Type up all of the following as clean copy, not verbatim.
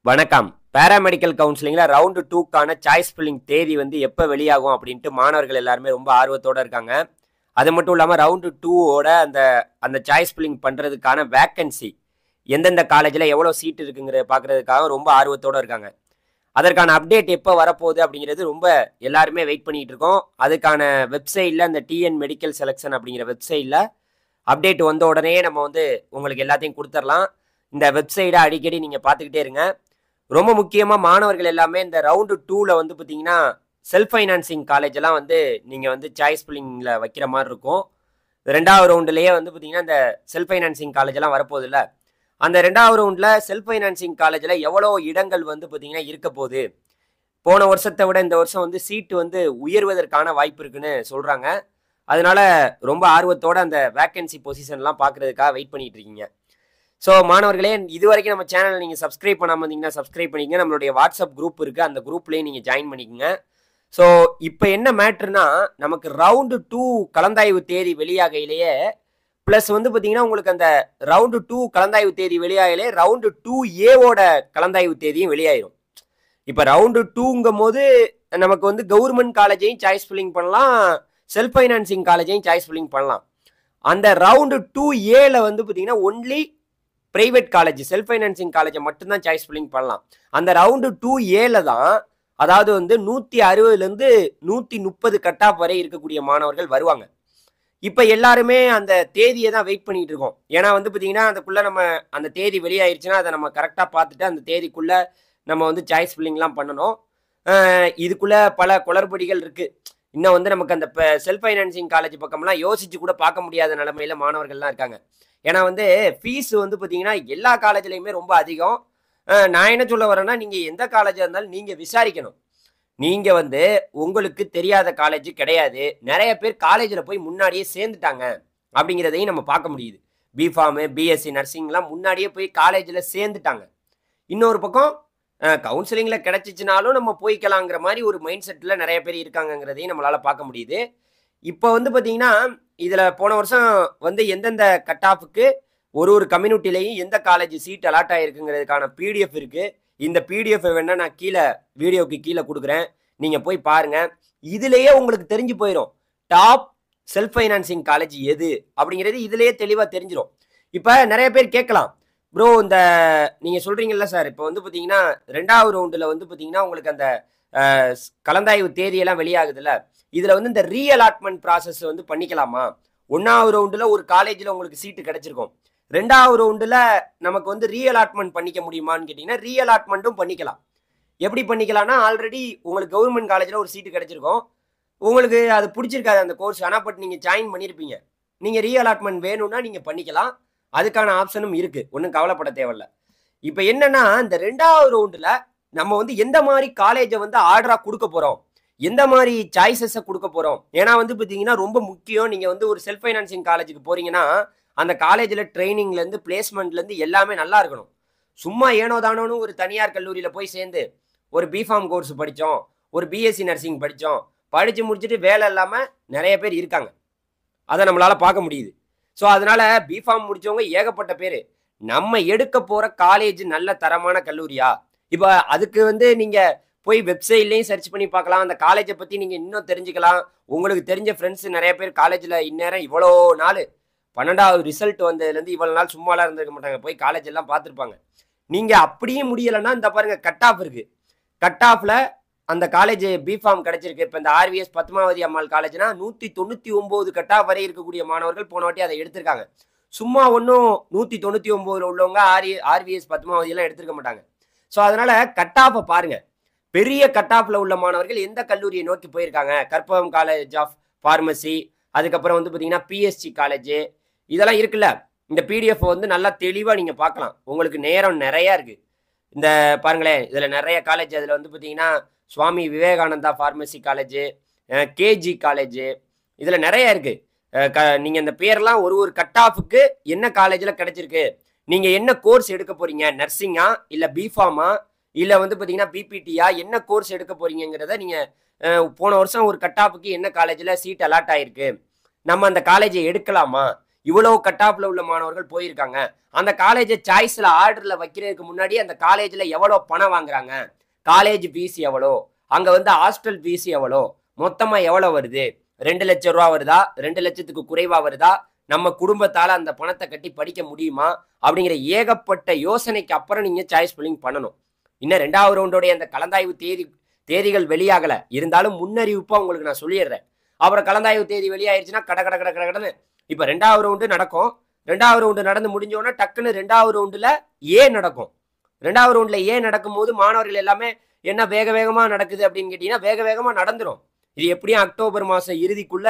வணக்கம். Paramedical கவுன்சிலிங்ல round 2க்கான choice filling தேதி வந்து எப்ப வெளியாகும் அப்படின்ட்டு மாணவர்கள் எல்லாருமே ரொம்ப ஆர்வத்தோட இருக்காங்க. அது மட்டும் இல்லாம ரவுண்டு 2ஓட அந்த அந்த சாய்ஸ் ஃபில்லிங் பண்றதுக்கான வேக்கன்சி எந்தெந்த காலேஜ்ல எவ்வளோ சீட் இருக்குங்கிறத பார்க்கறதுக்காக ரொம்ப ஆர்வத்தோட இருக்காங்க. அதற்கான அப்டேட் எப்போ வரப்போகுது அப்படிங்கிறது ரொம்ப எல்லாருமே வெயிட் பண்ணிட்டு இருக்கோம். அதுக்கான வெப்சைட்ல அந்த டிஎன் மெடிக்கல் செலக்ஷன் அப்படிங்கிற வெப்சைட்ல அப்டேட் வந்த உடனே நம்ம வந்து உங்களுக்கு எல்லாத்தையும் கொடுத்துடலாம். இந்த வெப்சைட்டை அடிக்கடி நீங்கள் பார்த்துக்கிட்டே இருங்க. ரொம்ப முக்கியமாக மாணவர்கள் எல்லாமே இந்த ரவுண்டு 2ல வந்து பார்த்தீங்கன்னா செல்ஃப் ஃபைனான்சிங் காலேஜ் எல்லாம் வந்து நீங்கள் வந்து சாய்ஸ் ஃபில்லிங்கில் வைக்கிற மாதிரி இருக்கும். 2வது ரவுண்டுலேயே வந்து பார்த்தீங்கன்னா இந்த செல்ஃப் ஃபைனான்சிங் காலேஜ் எல்லாம் வரப்போகுது இல்லை, அந்த 2வது ரவுண்டில் செல்ஃப் ஃபைனான்சிங் காலேஜில் எவ்வளோ இடங்கள் வந்து பார்த்தீங்கன்னா இருக்க போகுது, போன வருஷத்தை விட இந்த வருஷம் வந்து சீட்டு வந்து உயர்வதற்கான வாய்ப்பு இருக்குன்னு சொல்கிறாங்க. அதனால ரொம்ப ஆர்வத்தோட அந்த வேக்கன்சி பொசிஷன்லாம் பார்க்குறதுக்காக வெயிட் பண்ணிட்டு இருக்கீங்க. ஸோ மாணவர்களே, இது வரைக்கும் நம்ம சேனலை நீங்கள் சப்ஸ்கிரைப் பண்ணாமல் இருந்தீங்கன்னா சப்ஸ்கிரைப் பண்ணிக்கங்க. நம்மளுடைய வாட்ஸ்அப் குரூப் இருக்குது, அந்த குரூப்லேயும் நீங்கள் ஜாயின் பண்ணிக்கங்க. ஸோ இப்போ என்ன மேட்ருனா, நமக்கு ரவுண்டு 2 கலந்தாய்வு தேதி வெளியாகையிலேயே ப்ளஸ் வந்து பார்த்தீங்கன்னா உங்களுக்கு அந்த ரவுண்டு 2 கலந்தாய்வு தேதி வெளியாகலே ரவுண்டு 2ஏவோட கலந்தாய்வு தேதியும் வெளியாயிரும். இப்போ ரவுண்டு 2ங்கும் போது நமக்கு வந்து கவர்மெண்ட் காலேஜையும் சாய்ஸ் ஃபில்லிங் பண்ணலாம், செல்ஃப் ஃபைனான்சிங் காலேஜையும் சாய்ஸ் ஃபில்லிங் பண்ணலாம். அந்த ரவுண்டு 2ஏல வந்து பார்த்தீங்கன்னா only private college self financing காலேஜை மட்டும்தான் சாய்ஸ் ஃபில்லிங் பண்ணலாம். அந்த ரவுண்டு 2ஏல தான் அதாவது வந்து 160லேருந்து 130 கட் ஆஃப் வரை இருக்கக்கூடிய மாணவர்கள் வருவாங்க. இப்போ எல்லாருமே அந்த தேதியை தான் வெயிட் பண்ணிட்டு இருக்கோம். ஏன்னா வந்து பார்த்தீங்கன்னா அதுக்குள்ளே நம்ம அந்த தேதி வெளியாயிருச்சுன்னா அதை நம்ம கரெக்டாக பார்த்துட்டு அந்த தேதிக்குள்ளே நம்ம வந்து சாய்ஸ் ஃபில்லிங்லாம் பண்ணணும். இதுக்குள்ளே பல குளறுபடிகள் இருக்குது. இன்னும் வந்து நமக்கு அந்த செல்ஃப் ஃபைனான்சிங் காலேஜ் பக்கம்லாம் யோசிச்சு கூட பார்க்க முடியாத நிலமையில மாணவர்கள்லாம் இருக்காங்க. ஏன்னா வந்து ஃபீஸ் வந்து பார்த்தீங்கன்னா எல்லா காலேஜ்லையுமே ரொம்ப அதிகம். நான் என்ன சொல்ல வரேன்னா, நீங்கள் எந்த காலேஜாக இருந்தாலும் நீங்கள் விசாரிக்கணும். நீங்கள் வந்து உங்களுக்கு தெரியாத காலேஜ் கிடையாது. நிறைய பேர் காலேஜில் போய் முன்னாடியே சேர்ந்துட்டாங்க அப்படிங்கிறதையும் நம்ம பார்க்க முடியுது. பிஃபார்மு, பிஎஸ்சி நர்சிங்லாம் முன்னாடியே போய் காலேஜில் சேர்ந்துட்டாங்க. இன்னொரு பக்கம் கவுன்சிலிங்கில் கிடச்சிச்சினாலும் நம்ம போய்க்கலாங்கிற மாதிரி ஒரு மைண்ட் செட்டில் நிறைய பேர் இருக்காங்கங்கிறதையும் நம்மளால் பார்க்க முடியுது. இப்போ வந்து பார்த்தீங்கன்னா இதில் போன வருஷம் வந்து எந்தெந்த கட் ஆஃபுக்கு ஒரு கம்யூனிட்டிலையும் எந்த காலேஜ் சீட் அலாட் ஆகிருக்குங்கிறதுக்கான பிடிஎஃப் இருக்குது. இந்த பிடிஎஃப் வேணா நான் கீழே வீடியோக்கு கீழே கொடுக்குறேன், நீங்கள் போய் பாருங்கள். இதுலேயே உங்களுக்கு தெரிஞ்சு போயிடும் டாப் செல்ஃப் ஃபைனான்சிங் காலேஜ் எது அப்படிங்கிறது இதுலேயே தெளிவாக தெரிஞ்சிடும். இப்போ நிறைய பேர் கேட்கலாம், ப்ரோ இந்த நீங்கள் சொல்கிறீங்கல்ல சார், இப்போ வந்து பார்த்தீங்கன்னா 2வது ரவுண்டில் வந்து பார்த்தீங்கன்னா உங்களுக்கு அந்த கலந்தாய்வு தேதியெல்லாம் வெளியாகுதுல்ல, இதில் வந்து இந்த ரீஅலாட்மெண்ட் ப்ராசஸ் வந்து பண்ணிக்கலாமா? 1வது ரவுண்டில் ஒரு காலேஜில் உங்களுக்கு சீட்டு கிடச்சிருக்கும், 2வது ரவுண்டில் நமக்கு வந்து ரீஅலாட்மெண்ட் பண்ணிக்க முடியுமான்னு கேட்டிங்கன்னா ரீஅலாட்மெண்ட்டும் பண்ணிக்கலாம். எப்படி பண்ணிக்கலாம்னா, ஆல்ரெடி உங்களுக்கு கவர்மெண்ட் காலேஜில் ஒரு சீட்டு கிடச்சிருக்கும், உங்களுக்கு அது பிடிச்சிருக்காது அந்த கோர்ஸ், ஆனால் பட் நீங்கள் ஜாயின் பண்ணியிருப்பீங்க, நீங்கள் ரீஅலாட்மெண்ட் வேணும்னா நீங்கள் பண்ணிக்கலாம். அதுக்கான ஆப்ஷனும் இருக்குது, ஒன்றும் கவலைப்பட தேவையில்ல. இப்போ என்னன்னா இந்த 2வது ரவுண்டில் நம்ம வந்து எந்த மாதிரி காலேஜை வந்து ஆர்டராக கொடுக்க போகிறோம், எந்த மாதிரி சாய்ஸஸை கொடுக்க போகிறோம். ஏன்னா வந்து பார்த்தீங்கன்னா ரொம்ப முக்கியம். நீங்கள் வந்து ஒரு செல்ஃப் ஃபைனான்சிங் காலேஜுக்கு போகிறீங்கன்னா அந்த காலேஜில் ட்ரைனிங்லேருந்து பிளேஸ்மெண்ட்லேருந்து எல்லாமே நல்லா இருக்கணும். சும்மா ஏனோ தானோன்னு ஒரு தனியார் கல்லூரியில் போய் சேர்ந்து ஒரு பிஃபார்ம் கோர்ஸ் படித்தோம், ஒரு பிஎஸ்சி நர்சிங் படித்தோம், படித்து முடிச்சுட்டு வேலை இல்லாமல் நிறைய பேர் இருக்காங்க. அதை நம்மளால் பார்க்க முடியுது. ஸோ அதனால் பிஃபார்ம் முடித்தவங்க ஏகப்பட்ட பேர். நம்ம எடுக்க போகிற காலேஜ் நல்ல தரமான கல்லூரியா? இப்போ அதுக்கு வந்து நீங்கள் போய் வெப்சைட்லேயும் சர்ச் பண்ணி பார்க்கலாம், அந்த காலேஜை பற்றி நீங்கள் இன்னும் தெரிஞ்சுக்கலாம். உங்களுக்கு தெரிஞ்ச ஃப்ரெண்ட்ஸ் நிறைய பேர் காலேஜில் இந்நேரம் இவ்வளோ நாள் 12வது ரிசல்ட் வந்ததுலேருந்து இவ்வளோ நாள் சும்மாலாம் இருந்திருக்க மாட்டாங்க, போய் காலேஜ் எல்லாம் பார்த்துருப்பாங்க. நீங்கள் அப்படியே முடியலைன்னா இந்த பாருங்கள் கட் ஆஃப் இருக்குது. கட் ஆஃபில் அந்த காலேஜ் பிஃபார்ம் கிடச்சிருக்கு. இப்போ இந்த ஆர்விஎஸ் பத்மாவதி அம்மாள் காலேஜ்னா 199 கட் ஆஃப் வரை இருக்கக்கூடிய மாணவர்கள் போன வாட்டி அதை எடுத்திருக்காங்க. சும்மா ஒன்றும் 199 உள்ளவங்க ஆர்விஎஸ் பத்மாவதியெல்லாம் எடுத்திருக்க மாட்டாங்க. ஸோ அதனால் கட் ஆஃபை பாருங்கள். பெரிய கட் ஆஃபில் உள்ள மாணவர்கள் எந்த கல்லூரியை நோக்கி போயிருக்காங்க, கற்பகம் காலேஜ் ஆஃப் ஃபார்மசி, அதுக்கப்புறம் வந்து பார்த்தீங்கன்னா பிஎஸ்சி காலேஜ், இதெல்லாம் இருக்குல்ல. இந்த பிடிஎஃப் வந்து நல்லா தெளிவாக நீங்கள் பார்க்கலாம். உங்களுக்கு நேரம் நிறையா இருக்குது. இந்த பாருங்களேன், இதில் நிறைய காலேஜ், அதில் வந்து பார்த்தீங்கன்னா Swami Vivekananda pharmacy college, KG college, இதில் நிறைய இருக்குது. நீங்கள் இந்த பேர்லாம் ஒரு கட் ஆஃபுக்கு என்ன காலேஜில் கிடச்சிருக்கு, நீங்கள் என்ன கோர்ஸ் எடுக்க போகிறீங்க, நர்சிங்கா இல்லை பிஃபார்மா இல்லை வந்து பார்த்தீங்கன்னா பிபிடியா, என்ன கோர்ஸ் எடுக்க போகிறீங்கிறத நீங்கள் போன வருஷம் ஒரு கட் ஆஃபுக்கு என்ன காலேஜில் சீட் அலாட் ஆகிருக்கு, நம்ம அந்த காலேஜை எடுக்கலாமா, இவ்வளோ கட் ஆஃப்ல உள்ள மாணவர்கள் போயிருக்காங்க. அந்த காலேஜை சாய்ஸ்ல ஆர்டர்ல வைக்கிறதுக்கு முன்னாடி அந்த காலேஜ்ல எவ்வளோ பணம் வாங்குறாங்க, காலேஜ் ஃபீஸ் எவ்வளோ, அங்க வந்து ஹாஸ்டல் ஃபீஸ் எவ்வளோ, மொத்தமா எவ்வளோ வருது, 2,00,000 ரூபா வருதா, 2,00,000க்கு குறைவா வருதா, நம்ம குடும்பத்தால அந்த பணத்தை கட்டி படிக்க முடியுமா அப்படிங்கிற ஏகப்பட்ட யோசனைக்கு அப்புறம் நீங்க சாய்ஸ் ஃபில்லிங் பண்ணணும். இன்னும் 2வது ரவுண்டோடைய அந்த கலந்தாய்வு தேதிகள் வெளியாகல. இருந்தாலும் முன்னறிவிப்பா உங்களுக்கு நான் சொல்லிடுறேன். அப்புறம் கலந்தாய்வு தேதி வெளியாயிருச்சுன்னா கட கட கட கடன்னு இப்ப 2வது ரவுண்டு நடக்கும். 2வது ரவுண்டு நடந்து முடிஞ்ச உடனே டக்குன்னு 2வது ரவுண்டுல ஏ நடக்கும். 2வது ரவுண்டுல ஏ நடக்கும்போது மாணவர்கள் எல்லாமே என்ன வேக வேகமா நடக்குது அப்படின்னு கேட்டீங்கன்னா வேக வேகமா நடந்துரும். இது எப்படியும் அக்டோபர் மாசம் இறுதிக்குள்ள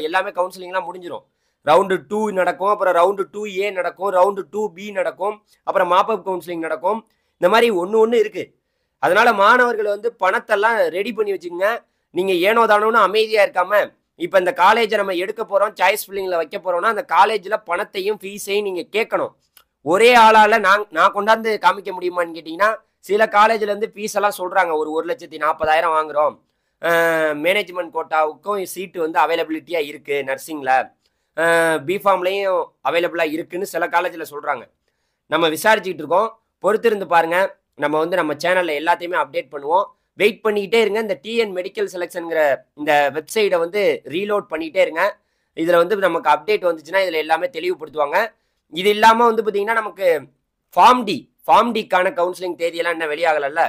எல்லாமே கவுன்சிலிங்லாம் முடிஞ்சிரும். ரவுண்டு 2 நடக்கும், அப்புறம் ரவுண்டு 2A நடக்கும், ரவுண்டு 2B நடக்கும், அப்புறம் மாப்பப் கவுன்சிலிங் நடக்கும். இந்த மாதிரி ஒன்று இருக்கு. அதனால மாணவர்கள் வந்து பணத்தெல்லாம் ரெடி பண்ணி வச்சுக்கோங்க. நீங்க ஏனோ தானோன்னு அமைதியா இருக்காம இப்ப இந்த காலேஜை நம்ம எடுக்க போறோம், சாய்ஸ் ஃபில்லிங்ல வைக்க போறோம்னா அந்த காலேஜ்ல பணத்தையும் ஃபீஸையும் நீங்க கேட்கணும். ஒரே ஆளால நான் கொண்டாந்து காமிக்க முடியுமான்னு கேட்டீங்கன்னா சில காலேஜ்ல இருந்து ஃபீஸ் எல்லாம் சொல்றாங்க. ஒரு 1,40,000 வாங்குறோம், மேனேஜ்மெண்ட் கோட்டாவுக்கும் சீட்டு வந்து அவைலபிலிட்டியா இருக்கு, நர்சிங்ல பிஃபார்ம்லையும் அவைலபிளா இருக்குன்னு சில காலேஜில் சொல்றாங்க. நம்ம விசாரிச்சுக்கிட்டு இருக்கோம். பொறுத்திருந்து பாருங்க. நம்ம வந்து நம்ம சேனல்ல எல்லாத்தையுமே அப்டேட் பண்ணுவோம். வெயிட் பண்ணிக்கிட்டே இருங்க. இந்த டிஎன் மெடிக்கல் செலெக்ஷன்ங்கிற இந்த வெப்சைட்டை வந்து ரீலோட் பண்ணிக்கிட்டே இருங்க. இதில் வந்து நமக்கு அப்டேட் வந்துச்சுன்னா இதில் எல்லாமே தெளிவுபடுத்துவாங்க. இது இல்லாமல் வந்து பார்த்தீங்கன்னா நமக்கு ஃபார்ம் டிக்கான கவுன்சிலிங் தேதியெல்லாம் இன்னும் வெளியாகலல்ல.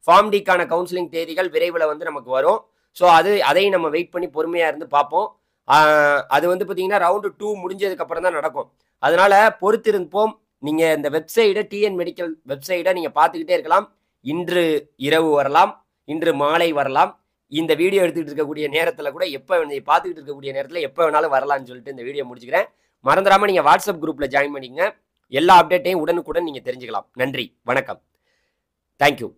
ஃபார்ம் டிக்கான கவுன்சிலிங் தேதிகள் விரைவில் வந்து நமக்கு வரும். ஸோ அதையும் நம்ம வெயிட் பண்ணி பொறுமையாக இருந்து பார்ப்போம். அது வந்து பார்த்தீங்கன்னா ரவுண்டு 2 முடிஞ்சதுக்கு அப்புறம் தான் நடக்கும். அதனால பொறுத்திருப்போம். நீங்க இந்த வெப்சைட்டை டிஎன் மெடிக்கல் வெப்சைட்டை நீங்க பார்த்துக்கிட்டே இருக்கலாம். இன்று இரவு வரலாம், இன்று மாலை வரலாம். இந்த வீடியோ எடுத்துக்கிட்டு இருக்கக்கூடிய நேரத்தில் கூட பார்த்துக்கிட்டு இருக்கக்கூடிய நேரத்தில் எப்போ வேணாலும் வரலாம்னு சொல்லிட்டு இந்த வீடியோ முடிச்சுக்கிறேன். மறந்துடாம நீங்க வாட்ஸ்அப் குரூப்ல ஜாயின் பண்ணிக்கங்க. எல்லா அப்டேட்டையும் உடனுக்குடன் நீங்க தெரிஞ்சுக்கலாம். நன்றி, வணக்கம், தேங்க்யூ.